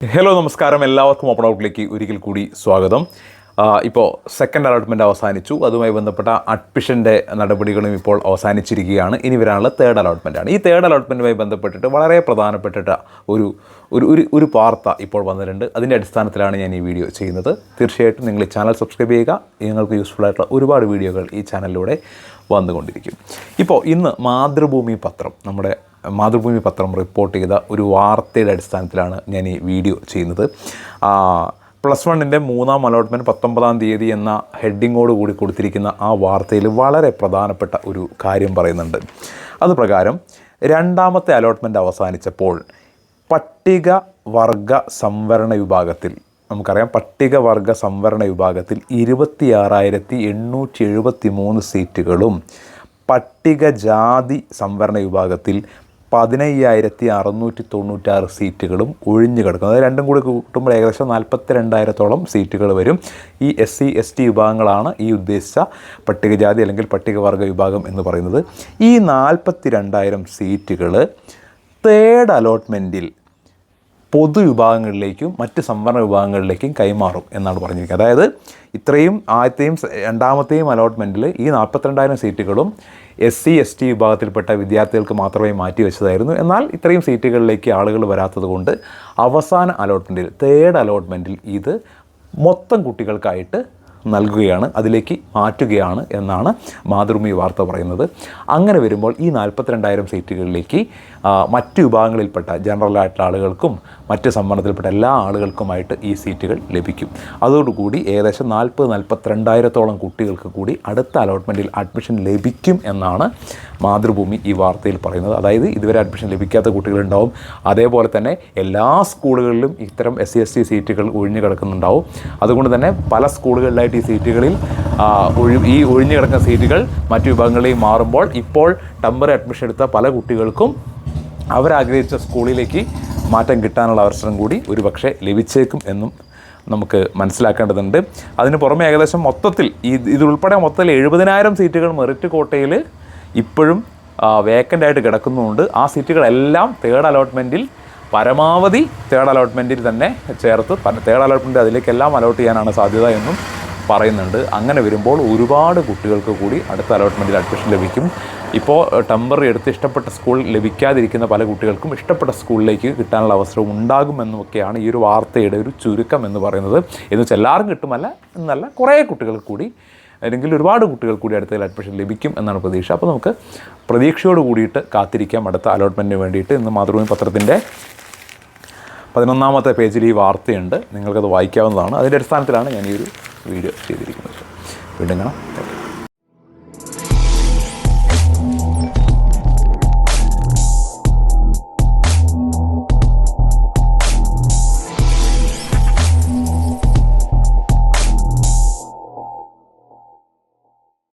Hello നമസ്കാരം, എല്ലാവർക്കും open ഔട്ടിലേക്ക് ഒരിക്കൽ കൂടി സ്വാഗതം. ഇപ്പോൾ സെക്കൻഡ് അലോട്ട്മെൻറ്റ് അവസാനിച്ചു. അതുമായി ബന്ധപ്പെട്ട അഡ്മിഷൻ്റെ നടപടികളും ഇപ്പോൾ അവസാനിച്ചിരിക്കുകയാണ്. ഇനി വരാനുള്ള തേർഡ് അലോട്ട്മെൻറ്റാണ്. ഈ തേർഡ് അലോട്ട്മെൻറ്റുമായി ബന്ധപ്പെട്ടിട്ട് വളരെ പ്രധാനപ്പെട്ട ഒരു ഒരു ഒരു ഒരു വാർത്ത ഇപ്പോൾ വന്നിട്ടുണ്ട്. അതിൻ്റെ അടിസ്ഥാനത്തിലാണ് ഞാൻ ഈ വീഡിയോ ചെയ്യുന്നത്. തീർച്ചയായിട്ടും നിങ്ങൾ ഈ ചാനൽ സബ്സ്ക്രൈബ് ചെയ്യുക. നിങ്ങൾക്ക് യൂസ്ഫുൾ ആയിട്ടുള്ള ഒരുപാട് വീഡിയോകൾ ഈ ചാനലിലൂടെ വന്നുകൊണ്ടിരിക്കും. ഇപ്പോൾ ഇന്ന് മാതൃഭൂമി പത്രം റിപ്പോർട്ട് ചെയ്ത ഒരു വാർത്തയുടെ അടിസ്ഥാനത്തിലാണ് ഞാൻ ഈ വീഡിയോ ചെയ്യുന്നത്. പ്ലസ് വണ്ണിൻ്റെ 3ാം അലോട്ട്മെൻറ്റ് 19-ാം തീയതി എന്ന ഹെഡിങ്ങോട് കൂടി കൊടുത്തിരിക്കുന്ന ആ വാർത്തയിൽ വളരെ പ്രധാനപ്പെട്ട ഒരു കാര്യം പറയുന്നുണ്ട്. അതുപ്രകാരം 2ാമത്തെ അലോട്ട്മെൻറ്റ് അവസാനിച്ചപ്പോൾ പട്ടികവർഗ സംവരണ വിഭാഗത്തിൽ, നമുക്കറിയാം പട്ടികവർഗ സംവരണ വിഭാഗത്തിൽ 26,873 സീറ്റുകളും പട്ടികജാതി സംവരണ വിഭാഗത്തിൽ 15,696 സീറ്റുകളും ഒഴിഞ്ഞു കിടക്കും. അത് രണ്ടും കൂടി കൂട്ടുമ്പോൾ ഏകദേശം 42,000-ഓളം സീറ്റുകൾ വരും. ഈ SC/ST വിഭാഗങ്ങളാണ് ഈ ഉദ്ദേശിച്ച പട്ടികജാതി അല്ലെങ്കിൽ പട്ടികവർഗ വിഭാഗം എന്ന് പറയുന്നത്. ഈ 42,000 സീറ്റുകൾ തേർഡ് അലോട്ട്മെൻറ്റിൽ പൊതുവിഭാഗങ്ങളിലേക്കും മറ്റ് സംവരണ വിഭാഗങ്ങളിലേക്കും കൈമാറും എന്നാണ് പറഞ്ഞിരിക്കുന്നത്. അതായത് ഇത്രയും ആദ്യത്തെയും 2ാമത്തെയും അലോട്ട്മെൻറ്റിൽ ഈ 42,000 സീറ്റുകളും SC/ST വിഭാഗത്തിൽപ്പെട്ട വിദ്യാർത്ഥികൾക്ക് മാത്രമേ മാറ്റിവെച്ചതായിരുന്നു. എന്നാൽ ഇത്രയും സീറ്റുകളിലേക്ക് ആളുകൾ വരാത്തത് കൊണ്ട് അവസാന അലോട്ട്മെൻറ്റിൽ, തേർഡ് അലോട്ട്മെൻറ്റിൽ ഇത് മൊത്തം കുട്ടികൾക്കായിട്ട് നൽകുകയാണ്, അതിലേക്ക് മാറ്റുകയാണ് എന്നാണ് മാതൃഭൂമി വാർത്ത പറയുന്നത്. അങ്ങനെ വരുമ്പോൾ ഈ 42,000 സീറ്റുകളിലേക്ക് മറ്റ് വിഭാഗങ്ങളിൽപ്പെട്ട ജനറലായിട്ടുള്ള ആളുകൾക്കും മറ്റ് സംവരണത്തിൽപ്പെട്ട എല്ലാ ആളുകൾക്കുമായിട്ട് ഈ സീറ്റുകൾ ലഭിക്കും. അതോടുകൂടി ഏകദേശം 42,000-ഓളം കുട്ടികൾക്ക് കൂടി അടുത്ത അലോട്ട്മെൻറ്റിൽ അഡ്മിഷൻ ലഭിക്കും എന്നാണ് മാതൃഭൂമി ഈ വാർത്തയിൽ പറയുന്നത്. അതായത് ഇതുവരെ അഡ്മിഷൻ ലഭിക്കാത്ത കുട്ടികളുണ്ടാവും. അതേപോലെ തന്നെ എല്ലാ സ്കൂളുകളിലും ഇത്തരം SC/ST സീറ്റുകൾ ഒഴിഞ്ഞു കിടക്കുന്നുണ്ടാവും. അതുകൊണ്ട് തന്നെ പല സ്കൂളുകളിലായിട്ട് ഈ സീറ്റുകളിൽ ഈ ഒഴിഞ്ഞു കിടക്കുന്ന സീറ്റുകൾ മറ്റു വിഭാഗങ്ങളിലേക്ക് മാറുമ്പോൾ ഇപ്പോൾ ടെമ്പററി അഡ്മിഷൻ എടുത്ത പല കുട്ടികൾക്കും അവരാഗ്രഹിച്ച സ്കൂളിലേക്ക് മാറ്റം കിട്ടാനുള്ള അവസരം കൂടി ഒരുപക്ഷെ ലഭിച്ചേക്കും എന്നും നമുക്ക് മനസ്സിലാക്കേണ്ടതുണ്ട്. അതിന് പുറമെ ഏകദേശം മൊത്തത്തിൽ ഇതുൾപ്പെടെ മൊത്തത്തിൽ 70,000 സീറ്റുകൾ മെറിറ്റ് കോട്ടയിൽ ഇപ്പോഴും വേക്കൻ്റായിട്ട് കിടക്കുന്നുണ്ട്. ആ സീറ്റുകളെല്ലാം തേർഡ് അലോട്ട്മെൻറ്റിൽ പരമാവധി തേർഡ് അലോട്ട്മെൻറ്റിൽ തന്നെ ചേർത്ത് തേർഡ് അലോട്ട്മെൻറ്റ് അതിലേക്കെല്ലാം അലോട്ട് ചെയ്യാനാണ് സാധ്യത എന്നും പറയുന്നുണ്ട്. അങ്ങനെ വരുമ്പോൾ ഒരുപാട് കുട്ടികൾക്ക് കൂടി അടുത്ത അലോട്ട്മെൻറ്റിൽ അഡ്മിഷൻ ലഭിക്കും. ഇപ്പോൾ ടെമ്പററി എടുത്ത് ഇഷ്ടപ്പെട്ട സ്കൂൾ ലഭിക്കാതിരിക്കുന്ന പല കുട്ടികൾക്കും ഇഷ്ടപ്പെട്ട സ്കൂളിലേക്ക് കിട്ടാനുള്ള അവസരം ഉണ്ടാകുമെന്നൊക്കെയാണ് ഈ ഒരു വാർത്തയുടെ ഒരു ചുരുക്കം എന്ന് പറയുന്നത്. എന്ന് വെച്ചാൽ എല്ലാവരും കിട്ടുമല്ല എന്നല്ല, കുറേ കുട്ടികൾക്ക് കൂടി അല്ലെങ്കിൽ ഒരുപാട് കുട്ടികൾ കൂടി അടുത്തതിൽ അഡ്മിഷൻ ലഭിക്കും എന്നാണ് പ്രതീക്ഷ. അപ്പോൾ നമുക്ക് പ്രതീക്ഷയോട് കൂടിയിട്ട് കാത്തിരിക്കാം അടുത്ത അലോട്ട്മെൻറ്റിന് വേണ്ടിയിട്ട്. ഇന്ന് മാതൃഭൂമി പത്രത്തിൻ്റെ 11-ാമത്തെ പേജിൽ ഈ വാർത്തയുണ്ട്, നിങ്ങൾക്കത് വായിക്കാവുന്നതാണ്. അതിൻ്റെ അടിസ്ഥാനത്തിലാണ് ഞാൻ ഈ ഒരു വീഡിയോ ചെയ്തിരിക്കുന്നത്. വീണ്ടും കാണാം.